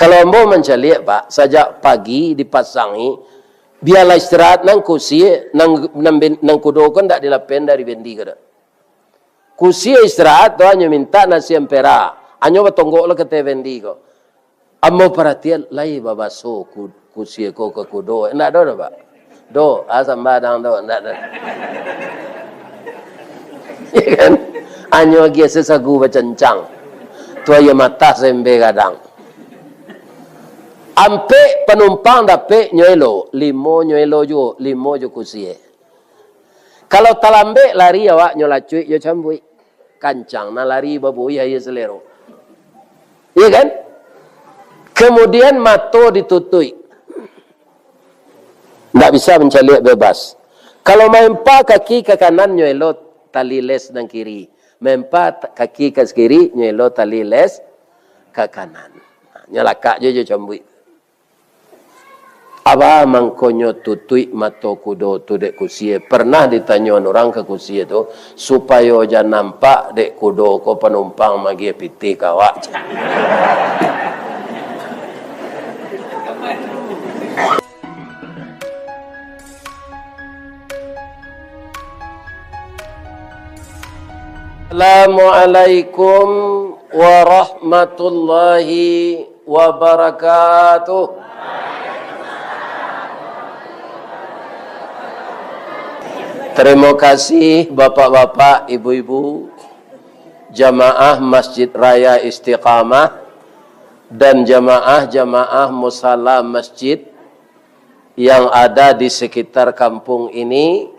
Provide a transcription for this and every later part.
Kalau ambo mencalik pak, sajak pagi dipasangi, biarlah istirahat nang kursi, nang kudo kan tak dilapen dari bendi kada. Kursi istirahat tu hanya minta nasi empera, hanya batonggok lah kete bendi ko. Ambo perhatian lai babaso kursi ko ke kudo, enggak ada pak. Do, asam badang do, enggak ada. Ya kan? Hanya lagi sesagu bacancang. Tu aja mata sembe kadang. Ampe penumpang dapat nyoelo, limo nyoelo jo, limo jo kursi. Kalau talambe lari awak nyolacui yo cambui. Kancang na lari babui ayo selero. Iya kan? Kemudian mato ditutui. Nggak bisa mencalik bebas. Kalau mempa kaki ke kanan nyoelo tali les nang kiri. Mempa kaki ke kiri nyoelo tali les ke kanan. Nyolakak jo cambui. Aba mangkonyo tutui mato kudo tu dek kusie. Pernah ditanya orang ke kusie tu supaya jangan nampak dek kudo ko penumpang magi piti kawak. Assalamualaikum warahmatullahi wabarakatuh. Terima kasih bapak-bapak, ibu-ibu, jamaah Masjid Raya Istiqamah dan jamaah-jamaah musalla masjid yang ada di sekitar kampung ini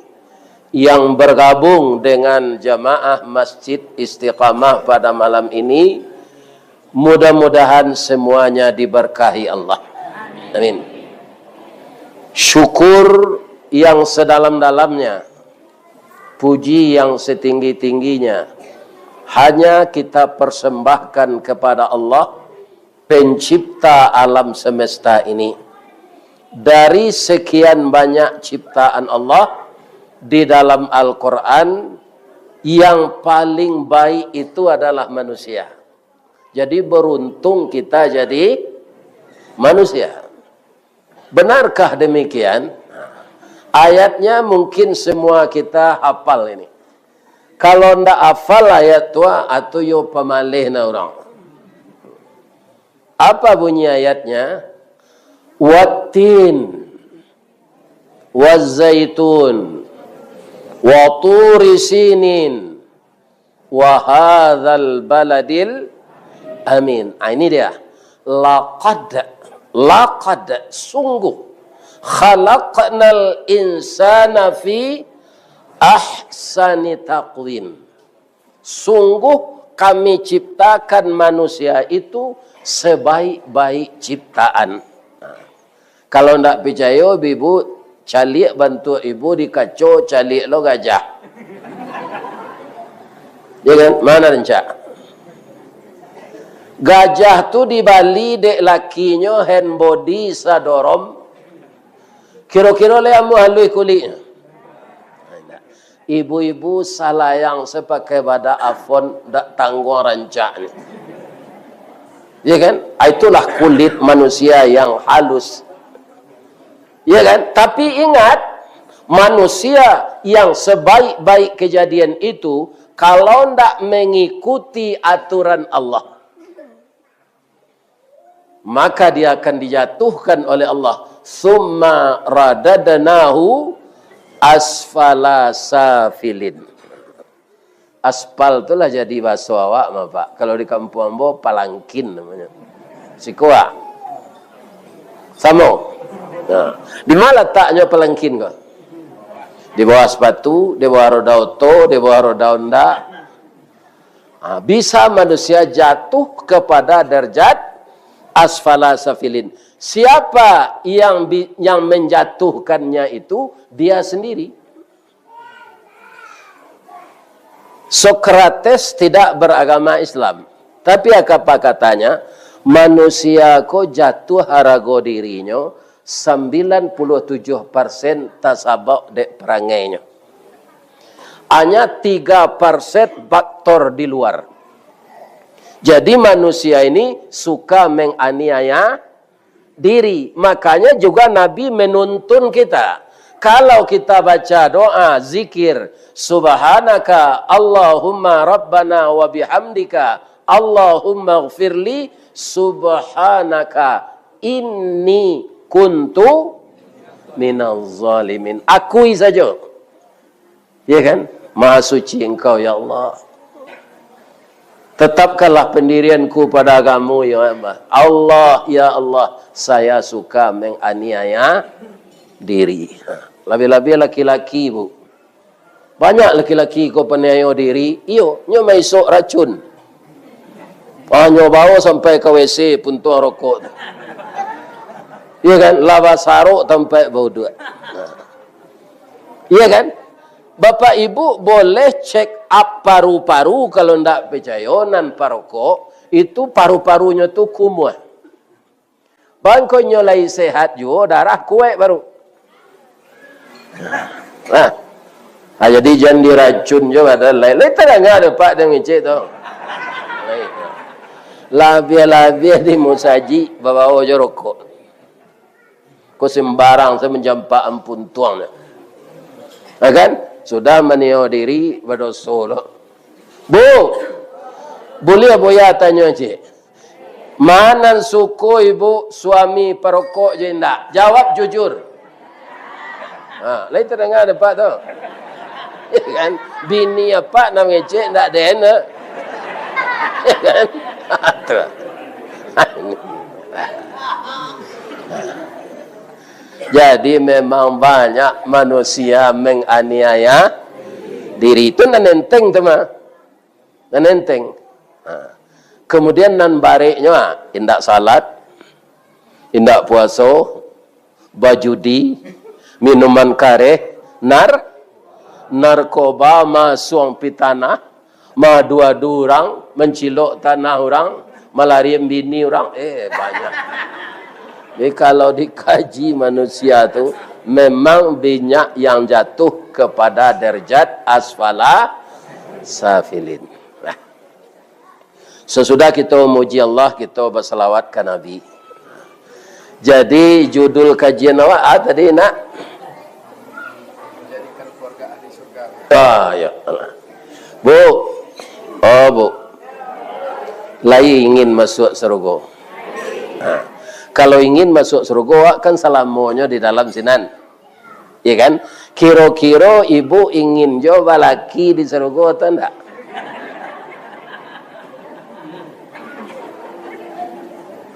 yang bergabung dengan jamaah Masjid Istiqamah pada malam ini. Mudah-mudahan semuanya diberkahi Allah. Amin. Syukur yang sedalam-dalamnya, puji yang setinggi-tingginya hanya kita persembahkan kepada Allah, pencipta alam semesta ini. Dari sekian banyak ciptaan Allah di dalam Al-Quran, yang paling baik itu adalah manusia. Jadi beruntung kita jadi manusia. Benarkah demikian? Ayatnya mungkin semua kita hafal ini. Kalau ndak hafal ayat tua atau yo pemalih na orang. Apa bunyi ayatnya? Wattin wazaitun wa turi sinin wa hadzal baladil amin. Ini dia. Laqad sungguh khalaqnal insana fi ahsani taqwim. Sungguh kami ciptakan manusia itu sebaik-baik ciptaan. Kalau ndak percaya, ibu calik bantu ibu dikaco calik lo gajah. Ya kan? Mana rencak? Gajah tu di Bali dek lakinya hand body sadorom. Kira-kira le amu halui kulit. Ibu-ibu salayang sepakai pada afon dak tanggung rancak ni. Ya kan? Itulah kulit manusia yang halus. Ya kan? Tapi ingat, manusia yang sebaik-baik kejadian itu kalau ndak mengikuti aturan Allah, maka dia akan dijatuhkan oleh Allah. Summa radadnahu asfala safilin. Aspal itulah jadi bahasa awak, Pak. Kalau di kampung ambo palangkin namanya. Sikua. Sama. Nah, di mana letaknya palangkin kok? Di bawah sepatu, di bawah roda auto, di bawah roda Honda. Nah, bisa manusia jatuh kepada derajat asfala safilin. Siapa yang menjatuhkannya itu? Dia sendiri. Sokrates tidak beragama Islam. Tapi apa katanya? Manusia ko jatuh harago dirinya 97% tasabak dek perangainya. Hanya 3% faktor di luar. Jadi manusia ini suka menganiaya diri. Makanya juga Nabi menuntun kita. Kalau kita baca doa, zikir, subhanaka Allahumma rabbana wa bihamdika Allahumma gfirli subhanaka inni kuntu minaz zalimin. Akui saja. Ya kan? Maha suci engkau ya Allah. Tetapkanlah pendirianku pada agamamu ya Allah. Allah ya Allah, saya suka menganiaya diri. Lebih-lebih laki-laki, Bu. Banyak laki-laki kau peniaya diri, iyo, nyo maisok racun. Nyo bawa sampai ke WC pun tuang rokok. Iya kan? Laba saruk sampai bau dua. Iya kan? Bapak Ibu boleh check up paru-paru kalau ndak percaya nan parokok itu paru-parunya tu kumuh. Bangko nyolai sehat juga darah kuat baru. Nah, jadi jangan diracun juga dan lain-lain terang ada Pak dengan cik tu. Labia-labia di musaji bawa je rokok. Kau sembarang saya menjampak ampun tuang. Kan? Sudah menio diri berdosa lo. Bu, boleh boya tanya cik. Mana suku ibu suami perokok je ndak? Jawab jujur. Lain terdengar ada Pak tu. Kan? Bini apa namanya cik ndak ada enak. Kan? Jadi memang banyak manusia menganiaya diri. Itu nan enteng teman. Nan enteng. Kemudian nan baliknya indak salat, indak puasa, bajudi, minuman kareh, narkoba, masuang pitana, madu-adu orang, mencilok tanah orang, melariam bini orang, banyak. Jadi kalau dikaji manusia tu memang banyak yang jatuh kepada derajat asfala safilin. Nah. Sesudah kita memuji Allah, kita berselawat ke Nabi. Jadi judul kajian awak tadi nak menjadikan keluarga ahli surga. Ya Allah. Bu. Oh, Bu. Lai ingin masuk surga. Kalau ingin masuk surga kan salamonya di dalam sinan. Ya kan? Kira-kira ibu ingin coba laki di surga atau enggak?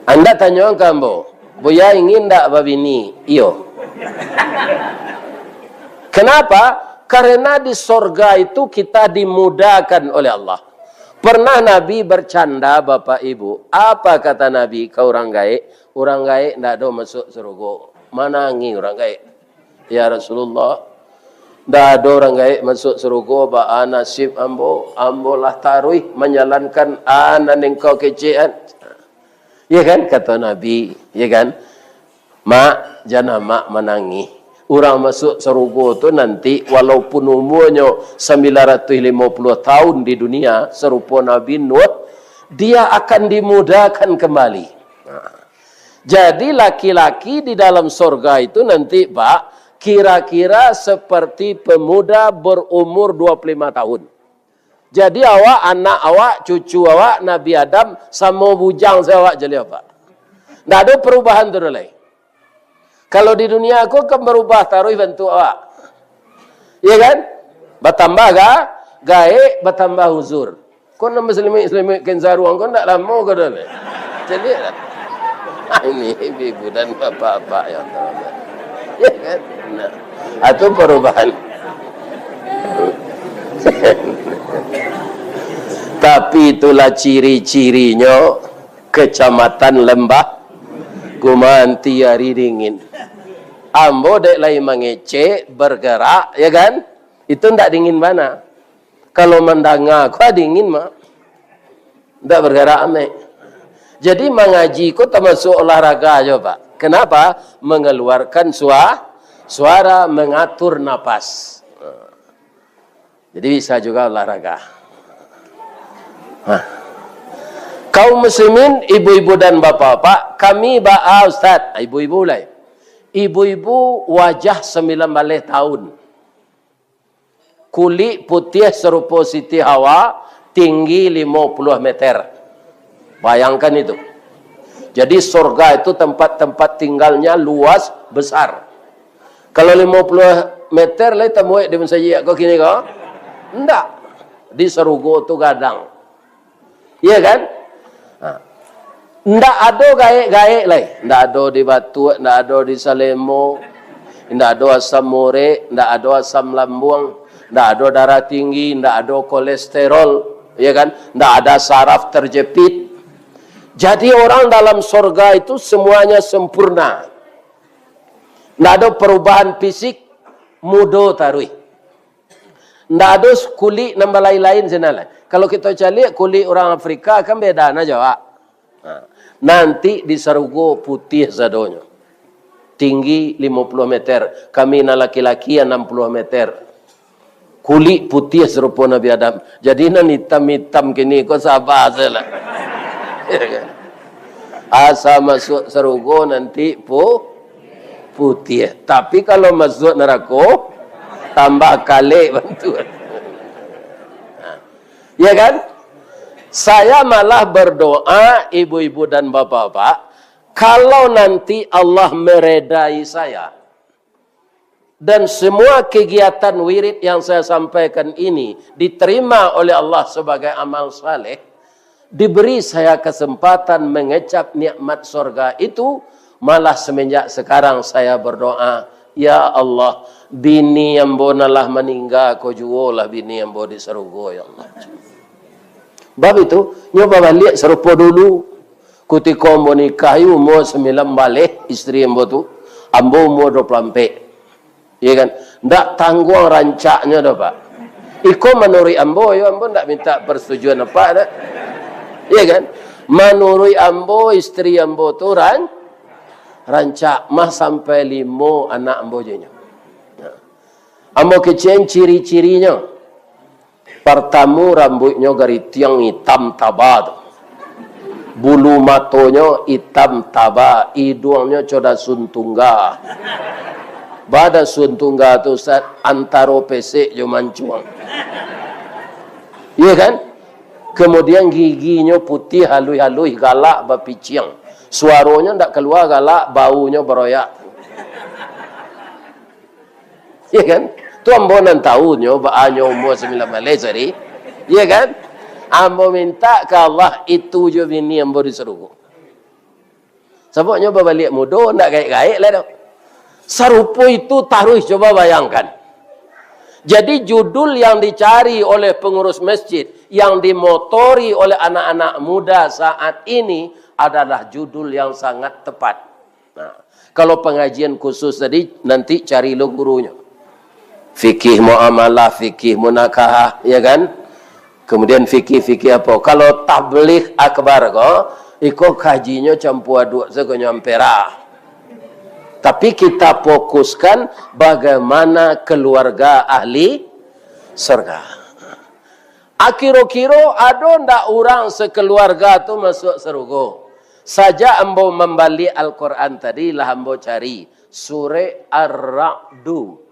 Anda tanya kamu, Buya ingin enggak babini? Iyo. Kenapa? Karena di surga itu kita dimudahkan oleh Allah. Pernah Nabi bercanda Bapak Ibu. Apa kata Nabi ke orang gaib? Orang gaib tidak ada masuk surga. Manangi orang gaib. Ya Rasulullah. Tidak ada orang gaib masuk surga. Ba'a nasib ambo. Ambo lah taruh menjalankan anan engkau kecian. Ya kan? Kata Nabi. Ya kan? Mak, jangan mak menangi. Orang masuk surga tu nanti walaupun umurnya 950 tahun di dunia serupa Nabi Nuh, dia akan dimudahkan kembali. Jadi laki-laki di dalam surga itu nanti Pak, kira-kira seperti pemuda berumur 25 tahun. Jadi awak, anak awak, cucu awak, Nabi Adam sama bujang saya awak jadi apa? Tidak ada perubahan tu lain. Kalau di dunia aku akan berubah taruh bentuk awak. Iya kan? Bertambah gaib, bertambah huzur. Kau nak muslim kenzaruang kau tak lama kau dah. Jadi ini ibu dan bapak-bapak yang terhormat. Ya kan? Nah, itu perubahan. Tapi itulah ciri-cirinya kecamatan Lembah Gumanti hari dingin. Ambo dek lain mengecek, bergerak, ya kan? Itu ndak dingin mana? Kalau mendengar, kau dingin mah? Ndak bergerak ame. Jadi mengaji kau termasuk olahraga aja Pak. Kenapa? Mengeluarkan suara, mengatur napas. Jadi bisa juga olahraga. Kaum muslimin, ibu-ibu dan bapak-bapak, kami Ustaz, ibu-ibu lah. Ibu-ibu wajah 19 tahun. Kulit putih serupa Siti Hawa, tinggi 50 meter. Bayangkan itu. Jadi surga itu tempat-tempat tinggalnya luas, besar. Kalau 50 meter lah temuai di masjid kau kini kau? Enggak. Di Serugo tu gadang. Iya kan? Ndak ada gaek-gaek lah. Ndak ada di Batu, ndak ada di Salemo, ndak ada asam more, ndak ada asam lambung, ndak ada darah tinggi, ndak ada kolesterol, ya kan? Ndak ada saraf terjepit. Jadi orang dalam surga itu semuanya sempurna. Ndak ada perubahan fisik, muda tarui. Ndak ada kulit nambah lain-lain senala. Kalau kita cari kulit orang Afrika kan beda na Jawa. Nanti di Serugo putih zadonya. Tinggi 50 meter. Kami na laki-laki 60 meter. Kulit putih serupa Nabi Adam. Jadi nan hitam-hitam kini kau sabar saja. Asa masuk Serugo nanti putih. Tapi kalau masuk neraka tambah kali bantuan. Ya kan? Saya malah berdoa ibu-ibu dan bapak-bapak, kalau nanti Allah meredai saya dan semua kegiatan wirid yang saya sampaikan ini diterima oleh Allah sebagai amal saleh, diberi saya kesempatan mengecap nikmat surga itu, malah semenjak sekarang saya berdoa, ya Allah, bini yang bonalah meninggal, kau jualah bini yang bo di Serugo, ya Allah. Bab itu, nyoba balik serupa dulu. Ketika ambo nikah, umur 9 balik, isteri ambo tu. Ambo umur 24. Ya kan? Ndak tanggung rancaknya dah, Pak. Iko menurut ambo, ambo ndak minta persetujuan apa dah. Ya kan? Menurut ambo, isteri ambo tu rancak mah sampai 5 anak ambo je. Ambo kecen ciri-cirinya. Pertama rambutnya dari tiang hitam tabah. Bulu matonya hitam tabah. Hidungnya coda suntungga. Bada suntungga tu antaro pesek jo mancuang. Iya kan? Kemudian giginya putih halui-halui galak bapiciang. Suaranya ndak keluar galak, baunya beroyak. Iya kan? Tu ambo nan tahunnya, baanyo umur 9 Malaysia ni. Ya kan? Ambo minta ke Allah itu je bini ambo di Serugo. Sebabnya balik muda, nak gaik-gaik lah dah. Serupa itu taruh, coba bayangkan. Jadi judul yang dicari oleh pengurus masjid, yang dimotori oleh anak-anak muda saat ini adalah judul yang sangat tepat. Nah, kalau pengajian khusus tadi, nanti cari lo gurunya. Fikih muamalah, fikih munakahah, ya kan? Kemudian fikih apa? Kalau tabligh akbar iko kajinya campur aduk segonya ampera. Tapi kita fokuskan bagaimana keluarga ahli surga. Akiro-kiro ada ndak orang sekeluarga tu masuk Serugo. Saja ambo membalik Al-Quran tadi lah ambo cari surah Ar-Ra'du.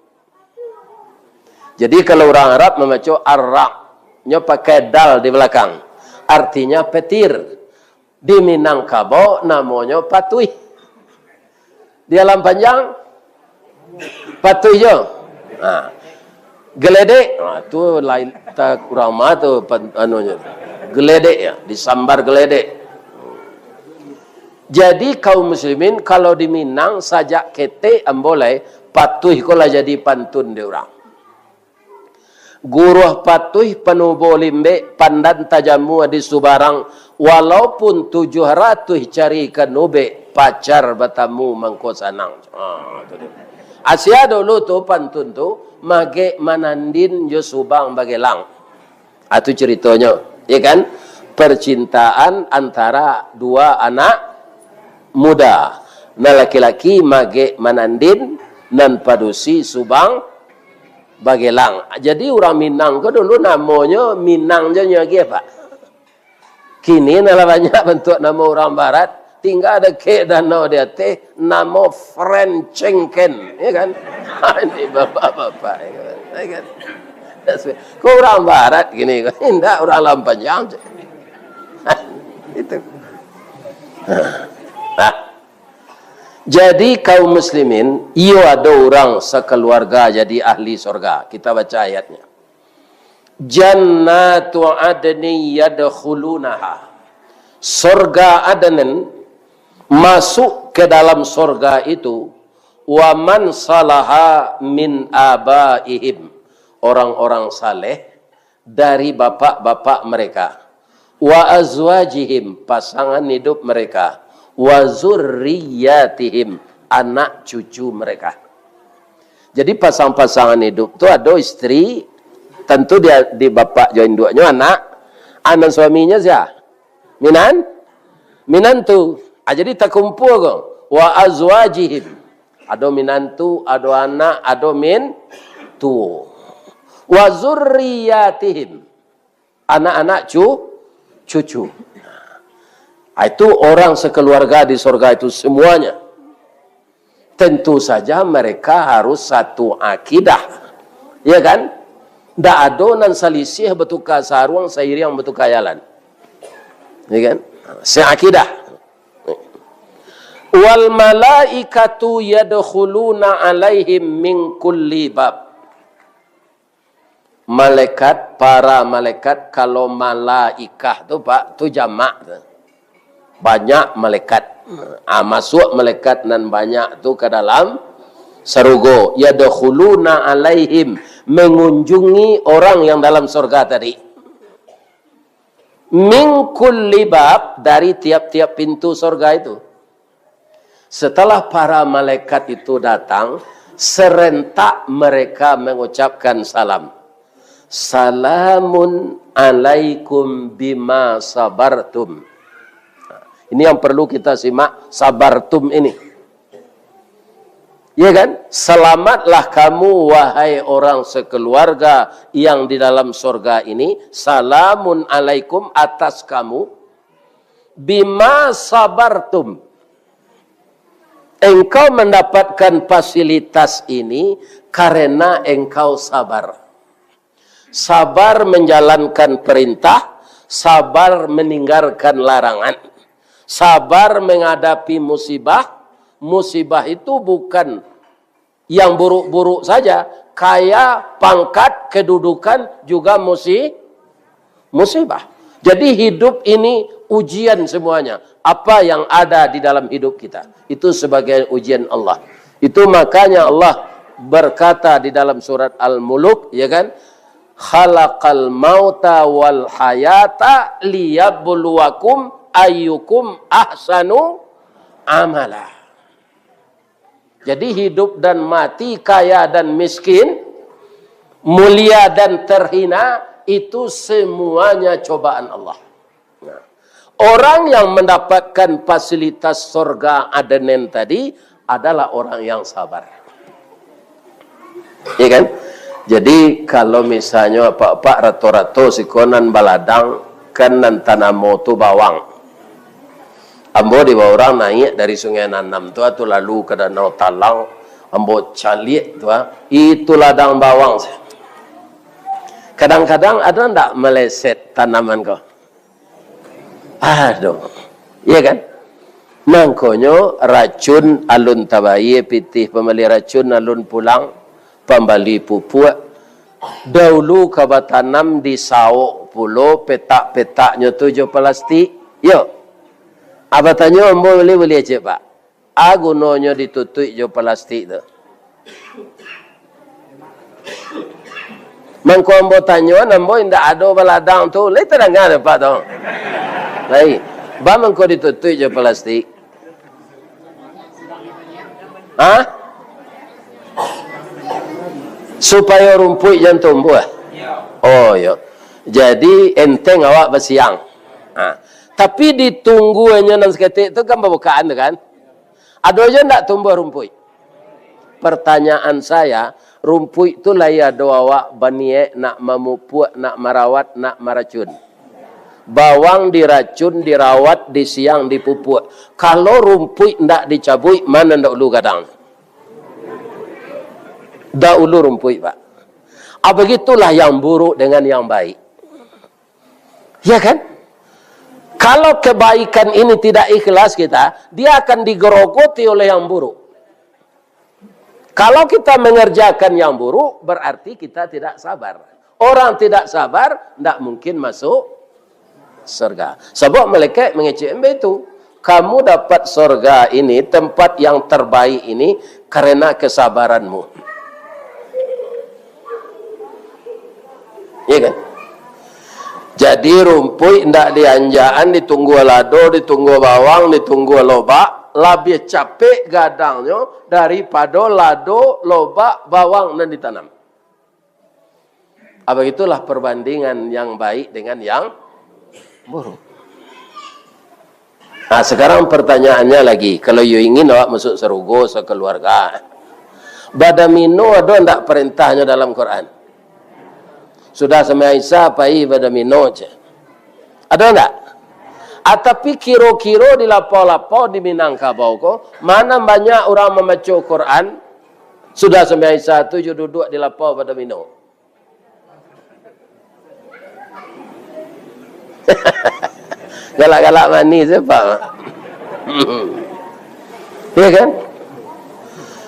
Jadi kalau orang Arab membaca Ar-Ra'-nya pakai dal di belakang. Artinya petir. Di Minangkabau namanya patuih. Di alam panjang patuih je. Nah, geledek, tu lain tak kurang mah tu anunya. Geledek ya, disambar geledek. Jadi kaum muslimin kalau di Minang sajak kete ambolai patuih kolah jadi pantun dia orang. Guruh patuh penubo limbe pandan tajamu di Subarang walaupun 700 cari ke nube pacar batamu mangko sanang. Asia dulu tu pantun tu mage manandin jo Subang bagelang. Itu ceritanya, ya kan? Percintaan antara dua anak muda. Nah laki-laki mage manandin nan padusi Subang Bagelang. Jadi orang Minang ke dulu namanya Minang je nyagi apa? Kini adalah banyak bentuk nama orang barat. Tinggal ada ke danau dia teh nama Frenchenken, ya kan? Ini bapak-bapak, ya kan? Kau orang barat gini, tidak orang Lampanyang. Itu. Nah, jadi kaum muslimin, ia ada orang sekeluarga jadi ahli surga. Kita baca ayatnya. Jannatu adni yadkhulunaha. Surga Adnan, masuk ke dalam surga itu, wa man salaha min abaihim, orang-orang saleh dari bapak-bapak mereka, wa azwajihim, pasangan hidup mereka, wa zurriyatihim, anak cucu mereka. Jadi pasangan-pasangan hidup itu ada istri, tentu dia di bapak join duanya anak suaminya siapa? Minantu. Jadi tak kumpul kok. Wa azwajihim. Ada minantu, ada anak, ada mintu. Wa zurriyatihim. Anak-anak cucu. Itu orang sekeluarga di surga itu semuanya. Tentu saja mereka harus satu akidah. Ya kan? Tidak ada nan salisih betukar sarung sairiang betukar jalan. Ya kan? Seakidah. Wal malaikatu yadkhuluna alaihim min kulli bab. Malaikat, para malaikat, kalau malaikah tu Pak, tu jamak. Banyak malaikat. Masuk malaikat nan banyak tu ke dalam sarugo. Yadkhuluna alaihim, mengunjungi orang yang dalam surga tadi. Min kulli bab, dari tiap-tiap pintu surga itu. Setelah para malaikat itu datang, serentak mereka mengucapkan salam. Salamun alaikum bima sabartum. Ini yang perlu kita simak, sabartum ini. Ya kan? Selamatlah kamu wahai orang sekeluarga yang di dalam surga ini. Salamun alaikum, atas kamu. Bima sabartum. Engkau mendapatkan fasilitas ini karena engkau sabar. Sabar menjalankan perintah, sabar meninggalkan larangan. Sabar menghadapi musibah. Musibah itu bukan yang buruk-buruk saja. Kaya, pangkat, kedudukan juga musibah. Jadi hidup ini ujian semuanya. Apa yang ada di dalam hidup kita. Itu sebagai ujian Allah. Itu makanya Allah berkata di dalam surat Al-Muluk, ya kan? Khalaqal mauta wal hayata liyabluwakum ayyukum ahsanu amala. Jadi hidup dan mati, kaya dan miskin, mulia dan terhina, itu semuanya cobaan Allah. Nah, orang yang mendapatkan fasilitas surga Adnan tadi adalah orang yang sabar. Ya kan? Jadi kalau misalnya pak rato-rato sikonan baladang kanan tanamo tu bawang. Ambo di bawah orang naik dari sungai Nanam tu atau lalu ke danau Talang, ambo calik tu itu ladang bawang. Kadang-kadang ada ndak meleset tanaman kau? Aduh, iya kan? Mangkonyo racun alun tabaye pitih pembeli racun alun pulang pembeli pupuk. Dahulu kau tanam di sawok pulau petak-petaknya tujuh plastik. Yo. Apa tanya ambo boleh aja Pak. Aku nonyo ditutup jo plastik tu. Mangko ambo tanya ambo indak ada baladang tu, le terang Pak tu. Lai, ba mangko ditutup jo plastik. Supaya rumput jangan tumbuh. Oh ya. Jadi enteng awak bersiang. Tapi ditunggu hanya nan seketik itu kan pembukaan kan. Ada aja ndak tumbuh rumput. Pertanyaan saya, rumput itu lah ya doa awak banie nak memupuk, nak merawat, nak meracun. bawang diracun, dirawat, di siang dipupuk. Kalau rumput ndak dicabui, mana ndak ulu kadang? Ndak ulu rumput, Pak. Begitulah yang buruk dengan yang baik. Ya kan? Kalau kebaikan ini tidak ikhlas kita, dia akan digerogoti oleh yang buruk. Kalau kita mengerjakan yang buruk, berarti kita tidak sabar. Orang tidak sabar, tidak mungkin masuk surga. Sebab malaikat mengecek itu. Kamu dapat surga ini, tempat yang terbaik ini, karena kesabaranmu. Iya kan? Jadi rumput tidak dianjaan, ditunggu lado, ditunggu bawang, ditunggu lobak. Lebih capek gadangnya daripada lado, lobak, bawang dan ditanam. Begitulah perbandingan yang baik dengan yang buruk. Nah, sekarang pertanyaannya lagi, kalau you ingin awak masuk surga sekeluarga, badamino ada enggak perintahnya dalam Quran? Sudah sama Aisyah pai badamino aja. Ada enggak? Tapi kiro-kiro di lapau-lapau di Minangkabau kok, mana banyak orang membaca Quran, sudah sama Aisyah tujuh duduk di lapau badamino. Galak-galak manis Pak. Ya kan?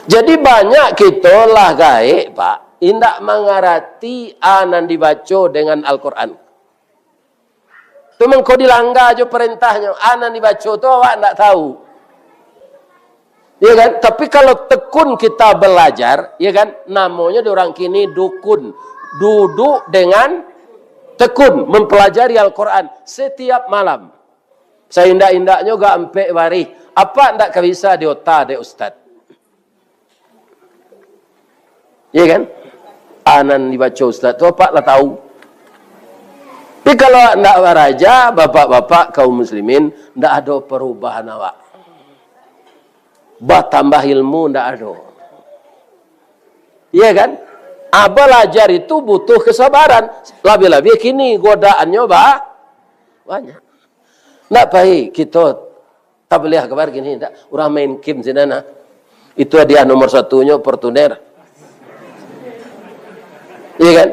Jadi banyak kita lah gaib Pak, indak mengarati anan dibaca dengan Al-Quran. Tu mengko dilanggar je perintahnya, anan dibaca tu awak ndak tahu. Ya kan? Tapi kalau tekun kita belajar, ya kan? Namanya orang kini dukun. Duduk dengan tekun mempelajari Al-Quran setiap malam. Saya indak-indaknya gak empek bari. Apa ndak bisa di otak de Ustaz? Ya kan? Anan dibaca Ustaz tu apa lah tahu. Tapi kalau ndak baraja, bapak-bapak kaum muslimin, ndak ada perubahan awak. Tambah ilmu ndak ada. Iya kan? Belajar itu butuh kesabaran. Lebih-lebih kini godaannya banyak. Ndak baik kita tabligh kabar gini ndak. Orang main game sinana. Itu dia nomor satunya Portuner. Iya kan?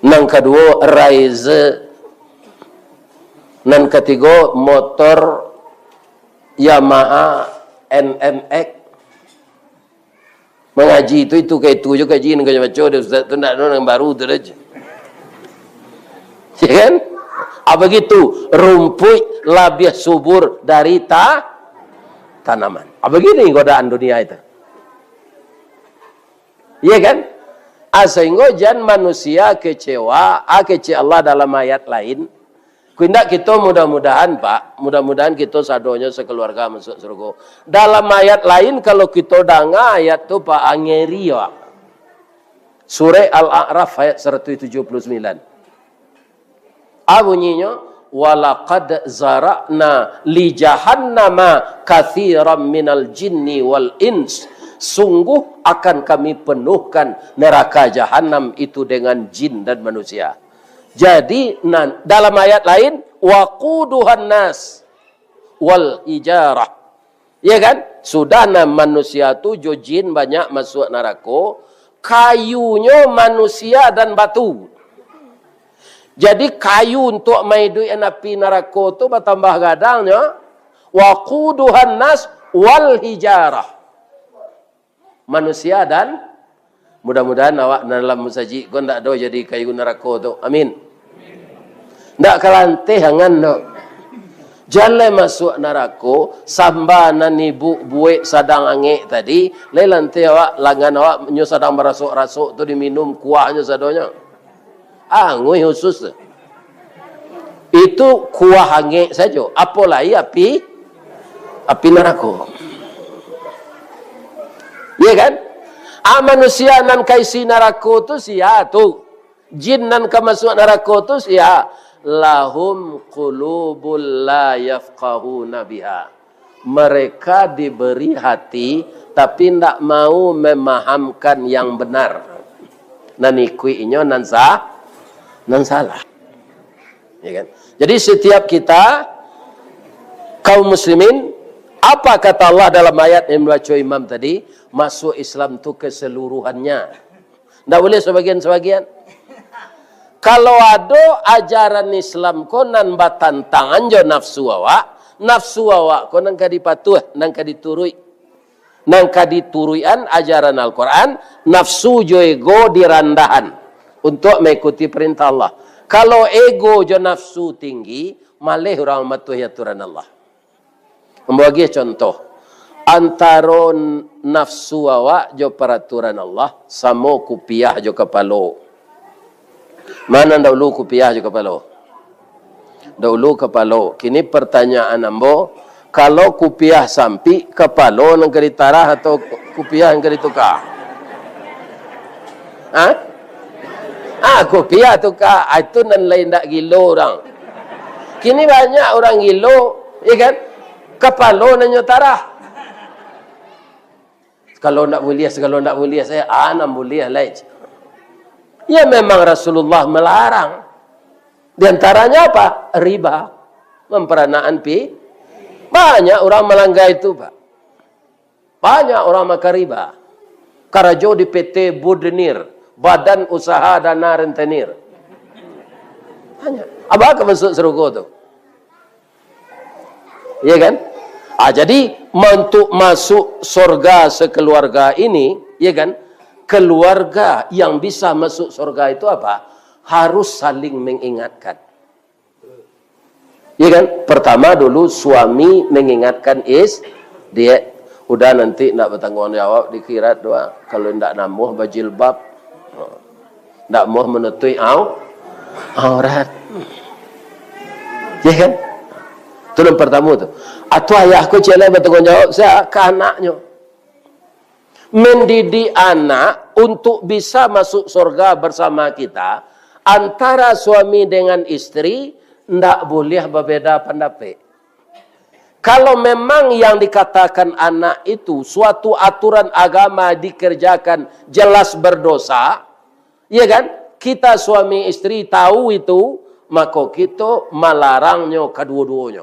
Nang kedua Rise. Nang ketiga motor Yamaha NMX. Mengaji itu kayak itu juga jin kayak macam dia Ustaz tu nak yang baru tu aja. Ya kan? Begitu rumput lebih subur dari tanaman. Begini godaan dunia itu. Ya kan? Sehingga jangan manusia kecewa, kecewa Allah dalam ayat lain. Kundak kita mudah-mudahan Pak, mudah-mudahan kita sadonya sekeluarga masuk surga. Dalam ayat lain kalau kita dengar ayat tu Pak angeri ya. Surah Al-A'raf ayat 179. Bunyinya walaqad zara'na li jahannama katsiran minal jinni wal ins. Sungguh akan kami penuhkan neraka jahanam itu dengan jin dan manusia. Jadi dalam ayat lain waquduhan nas wal ijarah. Ya kan? Sudah manusia tu jo jin banyak masuk neraka, kayunya manusia dan batu. Jadi kayu untuk maidu api neraka tu bertambah gadangnya waquduhan nas wal hijarah. Manusia dan mudah-mudahan awak dalam musajid kau ndak ada jadi kayu neraka tu. Amin. Ndak kalante hangan no. Jalan masuk neraka sambana nibu buek sadang angek tadi, lelante awak langan awak nyo sadang merasuk-rasuk tu diminum kuahnya sadonya. Ngui khusus. Itu kuah angek saja. Apalagi api neraka. Ya kan? Manusia nan kaisi neraka tu sia tu. Jin nan ka masuk neraka tu sia. Lahum qulubul la yafqahuna biha. Mereka diberi hati tapi tidak mau memahamkan yang benar. Nan ikuinya nan salah. Ya kan? Jadi setiap kita kaum muslimin, apa kata Allah dalam ayat yang membaca imam tadi? Masuk Islam itu keseluruhannya. Tidak boleh sebagian-sebagian. Kalau ada ajaran Islam ko nan batantangan jo nafsu awak ko nang kadipatuh, nang kaditurui. Nang kadituruian ajaran Al-Quran, nafsu jo ego dirandahan untuk mengikuti perintah Allah. Kalau ego jo nafsu tinggi, malih orang matuhi aturan Allah. Membagi contoh, antara nafsu awak jo peraturan Allah, sama kupiah jo kepalo. Mana dahulu kupiah jo kepalo? Dahulu kepalo. Kini pertanyaan ambo, kalau kupiah sampi, kepalo nang keditarah atau kupiah yang keditukar? Kupiah tukar, itu nan lain tak gilo orang. Kini banyak orang gilo, ya kan? Kepalo nan nyotarah. Kalau nak boleh saya nak boleh lain. Ya memang Rasulullah melarang. Di antaranya apa? Riba. Memperanaan pi. Banyak orang melanggar itu, Pak. Banyak orang makan riba. Karajo di PT Budenir, Badan Usaha Dana Rentenir. Banyak. Apa masuk serugo tu? Ya kan? Jadi untuk masuk surga sekeluarga ini, ya kan? Keluarga yang bisa masuk surga itu apa? Harus saling mengingatkan. Ya kan? Pertama dulu suami mengingatkan dia udah nanti nak bertanggung jawab dikira doa. Kalau ndak namuh bajilbab, ndak mau menutupi aurat. Ya kan? Itu yang pertama tu. Atau ayahku celai bertanggung jawab saya ke anaknya. Mendidik anak untuk bisa masuk surga bersama kita, antara suami dengan istri ndak boleh berbeda pendapat. Kalau memang yang dikatakan anak itu suatu aturan agama dikerjakan jelas berdosa, ya kan? Kita suami istri tahu itu, maka kita melarangnya kedua-duanya.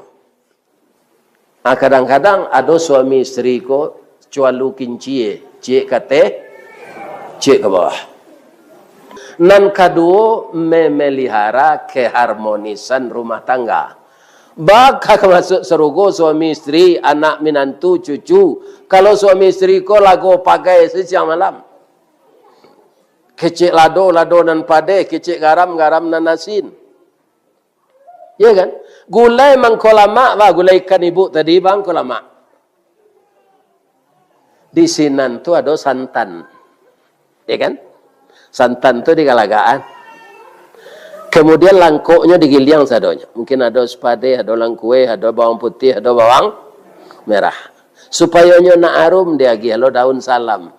Kadang-kadang ada suami istri ko cualukin cie kate, cie ke bawah. Nan kedua memelihara keharmonisan rumah tangga. Baka masuk serugo suami istri, anak minantu, cucu. Kalau suami istri ko lagu pakai siang malam. Kecik lado nan pade, kecik garam nan asin. Ya kan? Gulai mangkolama, gulai ikan ibu tadi bang kolama. Di sinan tu ada santan. Ya kan? Santan tu digalagaan. Kemudian langkoknya digiliang sadonya. Mungkin ada sepade, ada langkue, ada bawang putih, ada bawang merah. Supaya nak arum dia gialo daun salam.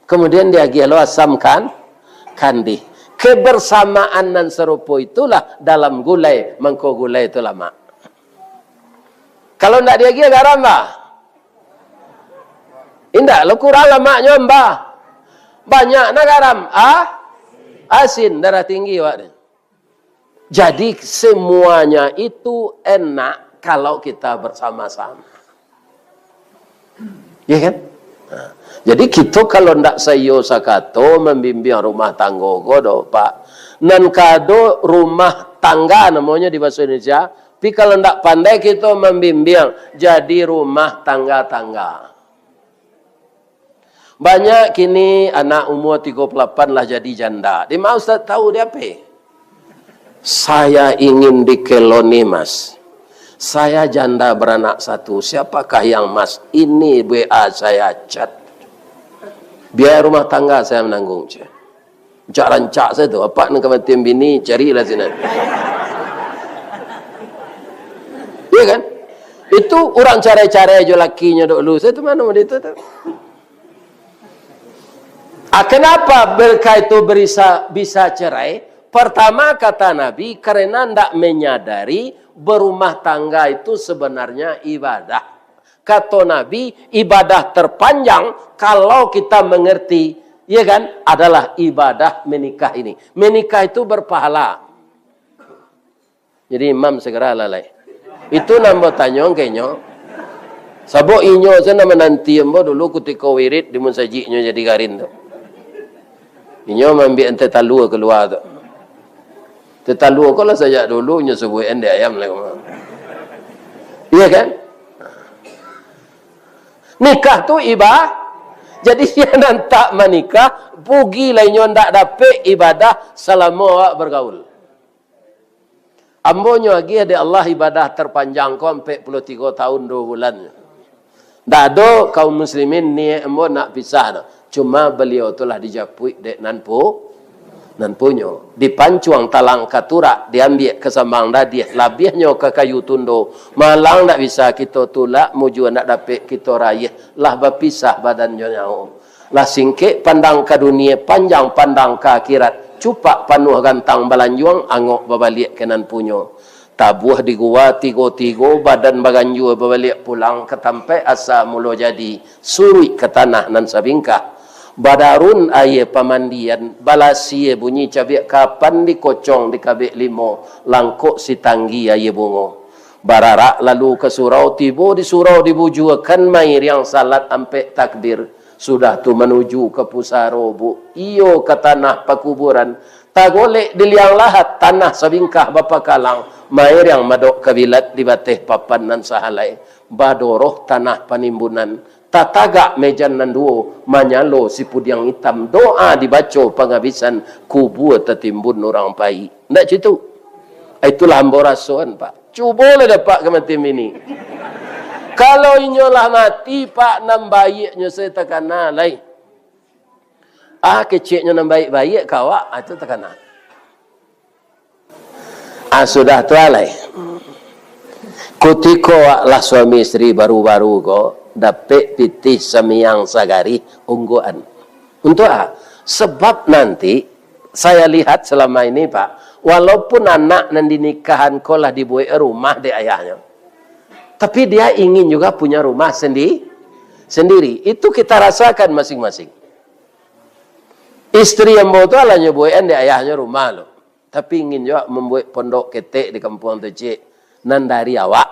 Kemudian dia gialo asam kandi. Kebersamaan dan serupa itulah dalam gulai, mangkok gulai itu lama. Kalau tidak dia gia garam bah. Indah, lo kurang lemaknya mbah. Banyak nak garam, asin, darah tinggi wak. Jadi semuanya itu enak kalau kita bersama-sama. Ya kan? Nah, jadi kita kalau ndak sayo sakato membimbing rumah tangga godo Pak. Nan kado rumah tangga namanya di bahasa Indonesia. Tapi kalau ndak pandai kita membimbing jadi rumah tangga-tangga. Banyak kini anak umur 38 lah jadi janda. Dia mau Ustaz tahu dia apa? Saya ingin dikeloni mas. Saya janda beranak satu. Siapakah yang mas? Ini WA saya chat. Biaya rumah tangga saya menanggung. Cak rancak saya tu. Apa nak kematian bini? Carilah sini. Ya kan? Itu orang cara-cara je lakinya dulu. Saya tu mana itu tu? Kenapa mereka itu bisa cerai? Pertama kata Nabi, karena tidak menyadari berumah tangga itu sebenarnya ibadah. Kata Nabi, ibadah terpanjang kalau kita mengerti, ya kan, adalah ibadah menikah ini. Menikah itu berpahala. Jadi imam segera lalai. Itu nambah tanya kayaknya. Sabok inyo sana menanti embo dulu ketika wirid di munsajiknya jadi garin tu. Inyo mambil ente talu keluar tu. Tetalu kalau saja dulu inyo sebut ende ayam lah. Iya kan? Nikah tu ibadah. Jadi dia nantak menikah, pugi lainnya ndak dapat ibadah selama awak bergaul. Ambonyo lagi ada Allah ibadah terpanjang kau 43 tahun 2 bulan. Dak ada kaum muslimin ni ambo nak pisah dah. Cuma beliau itulah dijapui dek nan punyo. Dipancuang talang katura, diambil ke sambang dadiah, labihnya ke kayu tundo. Malang tak bisa kita tulak, muju nak dapat kita rayah. Lah berpisah badannya nyawa. Lah singkit pandang ke dunia, panjang pandang ke akhirat. Cupak panuh gantang balanjuang, angok berbalik ke nan punyo. Tabuh di gua tigo-tigo, badan baganju berbalik pulang ke tampai asa mulo jadi. Suri ke tanah nan sabingkah. Badarun aye pamandian, balasi bunyi cabiak kapan dikocong di kabik limo, langkok si tanggi aye bungo. Bararak lalu ke surau, tibo di surau dibujuakan mair yang salat ampe takbir. Sudah tu menuju ke pusaro bu, iyo ke tanah pakuburan. Tak golek di liang lahat, tanah sabingkah bapa kalang. Mair yang madok kabilat di bateh papan nan sahalai. Badoroh tanah panimbunan. Tatagak mejan nan duo, manyalo si pudiang hitam. Doa dibaca penghabisan kubur tertimbun orang pai. Tak cerita. Itulah amborasuan pak. Cuba lah dapat kematian ini. Kalau inyolah mati pak, nam baiknya saya terkena lain. Keciknya nam baik-baik kawak, itu terkena. Sudah tu alai. Kutiko lah suami isteri baru-baru ko dapat pitih semiyang sagari ungguan. Untuk sebab nanti saya lihat selama ini pak, walaupun anak nan dinikahan ko lah dibuat rumah de ayahnya, tapi dia ingin juga punya rumah sendiri. Itu kita rasakan masing-masing. Istri yang mau tu lah nyoboyan de ayahnya rumah lo, tapi ingin juga membuat pondok ketek di kampung Tecik nan dari awak.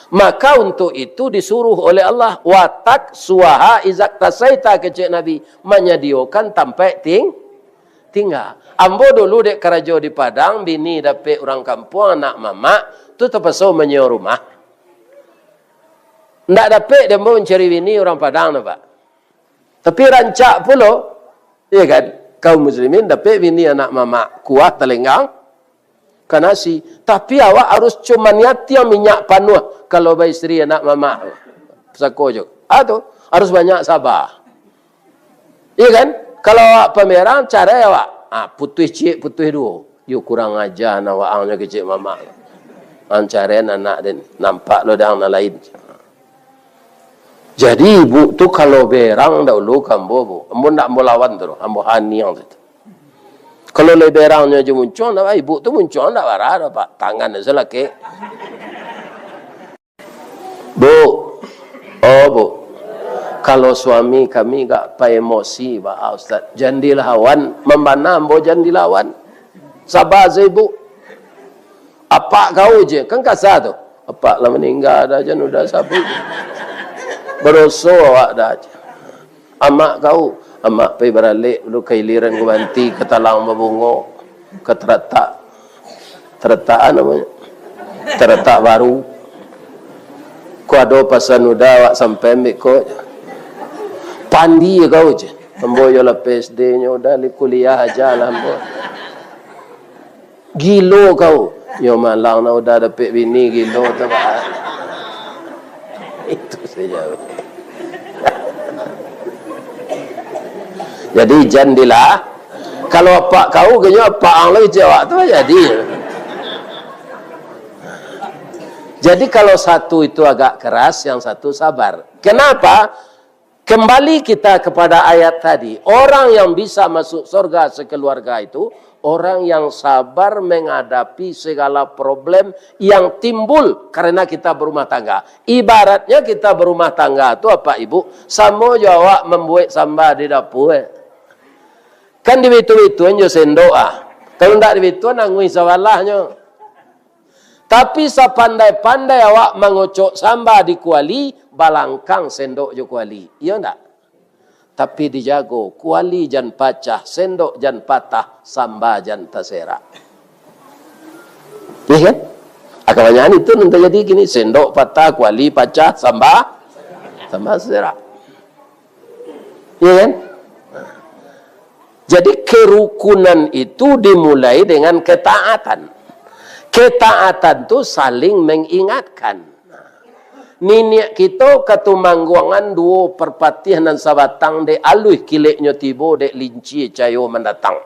Maka untuk itu disuruh oleh Allah, watak suaha izak tasaita kecik Nabi, menyediakan tempat tinggal. Ambo dulu dek kerajo di Padang, bini dapat orang kampung, anak mama, tu terpaksa menyewa rumah. Ndak dapat dia mau mencari bini orang Padang, pak. Tapi rancak pula, ya kan, kaum muslimin dapat bini anak mama kuat telenggang, kanasi. Tapi awak harus cuma niat yang minyak panuh kalau bayi isteri anak mama sakojok. Atau harus banyak sabar. Iya kan? Kalau awak pemerang cara awak putih cik putih dua. Yuk kurang ajar awak angnya kecik mama. Ancaren anak den nampak lo dah anak lain. Jadi ibu tu kalau berang dahulu kambo bu, ambo ndak mau lawan tu, ambo hani yang tu. Kalau leberangnya je muncul, ibu tu muncul ndak warah pak, tangan saja laki. Bu, bu, kalau suami kami gak pa emosi, pak Ustaz, jangan dilawan, membana ambo jangan dilawan. Sabar saya ibu. Apa kau je, kan kasar tu. Apa lah meninggal dah, jangan udah sabar. Beroso awak dah aja. Amak kau, amak pergi beralik dulu ke iliran ku banti ke talang babungo ke terletak namanya. Terletak baru. Ku ada pasan udah awak sampai ambil ko. Pandi kau je. Ambo yo lah PSD-nya udah li kuliah aja lah ambo. Gilo kau. Yo malang na udah dapat bini gilo tu pak. Itu saja. Jadi jandilah. Kalau apa kau kena apa ang lagi jawab tu jadi. Jadi kalau satu itu agak keras, yang satu sabar. Kenapa? Kembali kita kepada ayat tadi. Orang yang bisa masuk surga sekeluarga itu orang yang sabar menghadapi segala problem yang timbul karena kita berumah tangga. Ibaratnya kita berumah tangga itu apa ibu? Sama jawab membuat sambal di dapur. Kan di itu-ituan je sendoa. Kalau tidak di itu nangui sawalahnya. Tapi sepandai-pandai awak mengocok samba di kuali, balangkang sendok jo kuali. Iya enggak? Tapi dijago, kuali jan pacah, sendok jan patah, samba jan terserak. Iya kan? Kebanyakan itu nanti jadi gini, sendok patah, kuali pacah, samba serak. Iya kan? Jadi kerukunan itu dimulai dengan ketaatan. Ketaatan itu saling mengingatkan. Niniak kita ketumangguangan dua perpatihan dan sabatang de aluh kileknya tibo de linci cayo mendatang.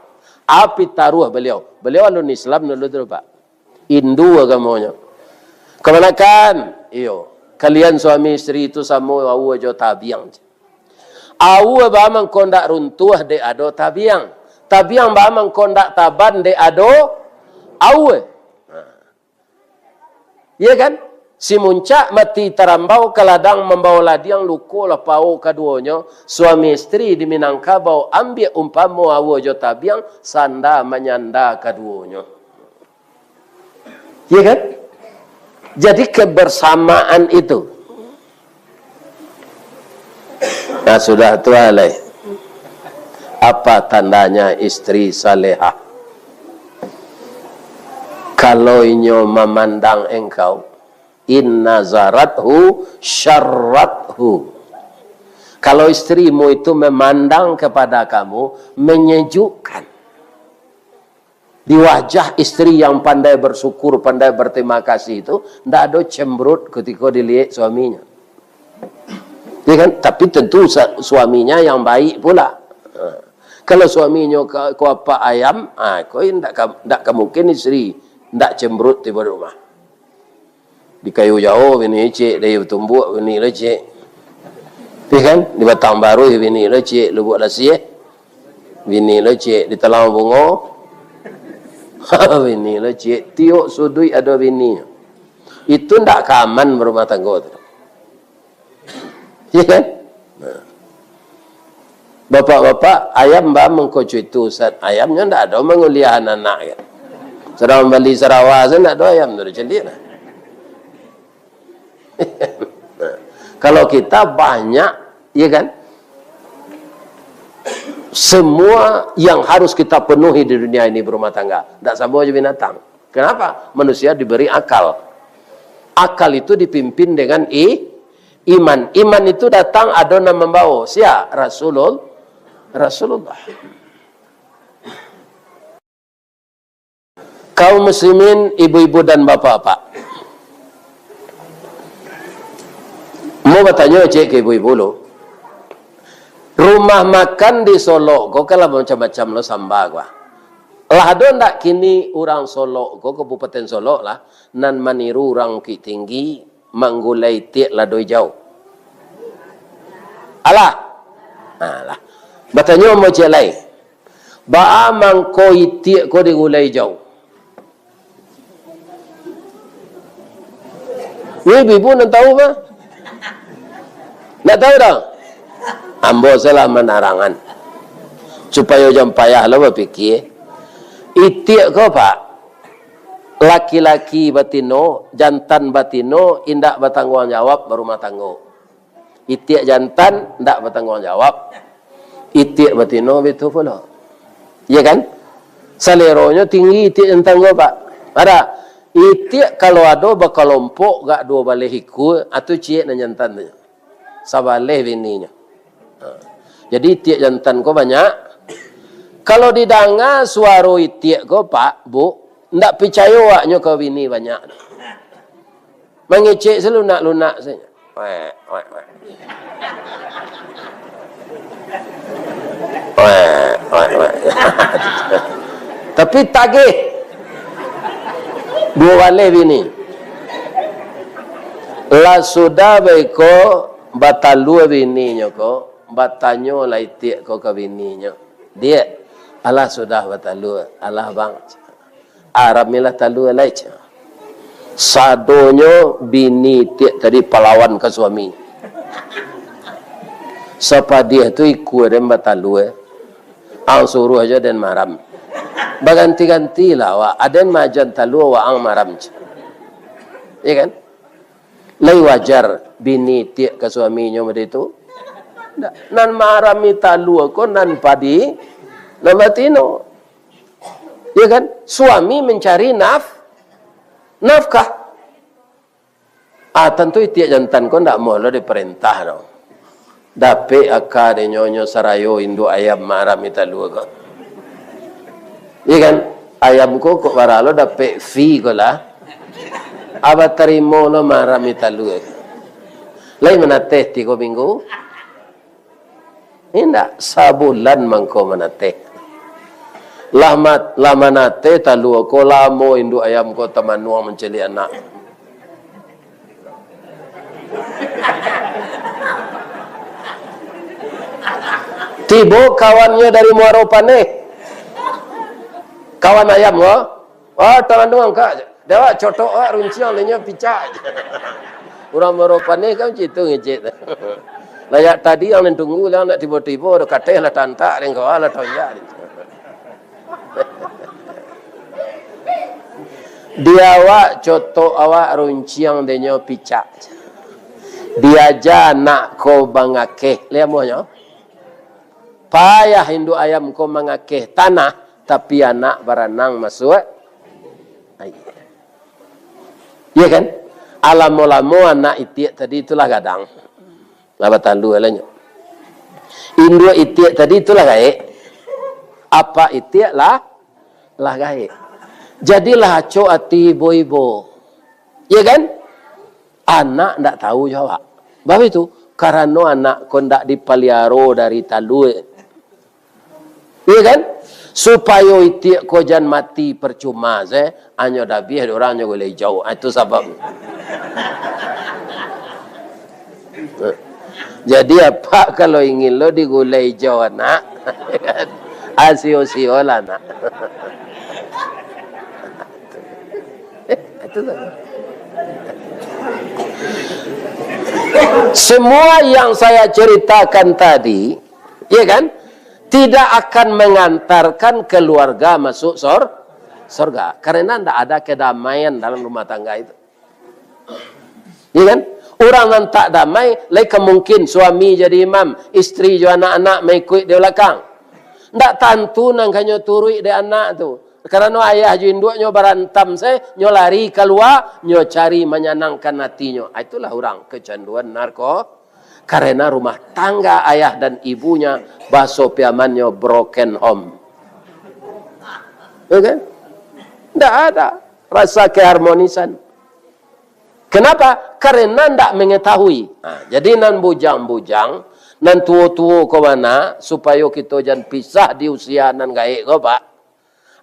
Api taruh beliau. Beliau alun Islam dulu Pak. Hindu agamanya. Kemanakan? Iyo. Kalian suami istri itu sama awu aja tabiang. Awu bamang kondak runtuh de ado tabiang. Tabiang bamang kondak taban de ado awu. Iya kan? Si muncak mati terambau ke ladang membawa ladiang luko lapau keduanya. Suami istri di Minangkabau ambil umpamu awu aja tabiang sanda menyanda keduanya. Iya kan? Jadi kebersamaan itu. Nah sudah tu alai. Apa tandanya istri salehah? Kalau inyo memandang engkau, inna zarathu syarrathu. Kalau istrimu itu memandang kepada kamu, menyejukkan. Di wajah istri yang pandai bersyukur, pandai berterima kasih itu, tidak ada cemberut ketika dilihat suaminya. Ya kan? Tapi tentu suaminya yang baik pula. Kalau suaminya kau apa ayam, kau tidak mungkin istri tidak cemberut di rumah. Di kayu jauh ini cek, dari tumbuk ini cek. Ya kan? Di Batang Baru ini cek, Lubuk Lasih. Ini cek di Telang Bungo. Ini cek, tiuk sudui ada bini. Itu tidak aman berumah tangga itu. Ya kan? Bapak-bapak, ayam mbak mengkocu itu Ustaz. Ayamnya tidak ada menguliah anak-anak kan. Sedang beli Sarawak tidak ada ayam tu celik. Kalau kita banyak, ya kan? Semua yang harus kita penuhi di dunia ini berumah tangga. Tidak sama aja binatang. Kenapa? Manusia diberi akal. Akal itu dipimpin dengan iman. Iman itu datang adona membawa. Siapa? Rasulullah. Kaum muslimin, ibu-ibu dan bapak-bapak. Mau bertanya cek ke ibu-ibu lo. Rumah makan di Solo, kau kalau macam-macam lo sambal gua. Lah ada ndak kini orang Solo, kau Kabupaten Solo lah, nan maniru orang Bukit Tinggi, manggulai tiak ladoi jauh. Alah. Bertanya mau cek lain. Ba mangko tiak kau digulai jauh. Ibu nak tahu apa? Nak tahu tak? Ambo salah menarangan. Supaya jangan payah lah berfikir. Itiak kau pak. Laki-laki batino, jantan batino, indak bertanggung jawab berumah tangga. Itiak jantan, indak bertanggung jawab. Itiak batino, betul pula. Ya kan? Saleronya tinggi itiak jantan kau pak. Ada. Itiak kalau ada berkelompok gak dua balai hiku atau ciek dan jantan tu. Sabaleh bininya. Jadi itiak jantan kau banyak. Kalau didengar suara itiak kau pak, bu, ndak percaya waknya kau bini banyak. Mengecek selunak-lunak saja. Tapi tagih. Dua balai bini. La sudah beko batalua bininya ko, batanyo la itiak ko ke bininya. Dia Allah sudah batalua, Allah bang. Arab milah talua lai. Sadonyo bini tiak tadi pahlawan ke suami. Siapa dia tu ikut dan batalua. Ang suruh aja dan maram. Baganti-ganti lah wa aden majan talua wa ang maram. Ya kan? Lai wajar bini tiak ke suaminya macam itu. Nan marami talu ko nan padi namatino. Ya kan? Suami mencari nafkah. Tentu tiak jantan ko ndak mau lo diperintah no. Dape akar de nyonyo sarayo indu ayam marami talu ko. Ya kan? Ayam ko baralo dape fee ko lah. Aba terima lo marami talu. Lai menateh 3 minggu. Indak sabulan mangko menateh. Lama nate talu ko lamo indu ayam ko tamanua menceli anak. Tibo kawannya dari Muaro Paneh. Kawan ayam ko. Oh, tamanua kak. Dewa cotok runciang lenya picak. Urang Muaro Paneh kan citu ngecet. Layak tadi yang tunggu lah nak tiba-tiba ada kateh lah tantak dan kau lah tonjak. Dia awak cotok awak runciang denyo picak. Dia aja nak ko bangakeh. Lihat monya. Payah hindu ayam ko mangakeh tanah tapi anak baranang masuk. Iya kan? Alamo-lamo anak itiak tadi itulah gadang. Labatan lu alanya. Indua itiak tadi itulah gaek. Apa itiak lah gaek. Jadilah co ati ibu-ibu. Ya kan? Anak ndak tahu jawab. Sebab itu karena anak ko ndak dipaliaro dari talu. Ya kan? Supaya itiak ko jan mati percuma anyo dah biar orangnya boleh jauh. Itu sebab. Jadi apa kalau ingin lo digulai jauh anak? Asio-sio lah nak. Semua yang saya ceritakan tadi, ya kan, tidak akan mengantarkan keluarga masuk surga. Karena tidak ada kedamaian dalam rumah tangga itu. Ya kan? Orang yang tak damai, leka mungkin suami jadi imam, istri juga anak-anak mengikut di belakang. Tidak tentu nang kanyo turui di anak tu. Karena ayah jinduk nyo barantam nyo lari keluar, nyo cari menyenangkan hatinya. Itulah orang kecanduan narko. Karena rumah tangga ayah dan ibunya bahasa piamannya broken home. Oke? Tidak ada rasa keharmonisan. Kenapa? Karena tidak mengetahui. Jadi nan bujang-bujang, nan tua-tua ke mana supaya kita jangan pisah di usia nan gaik ko pak.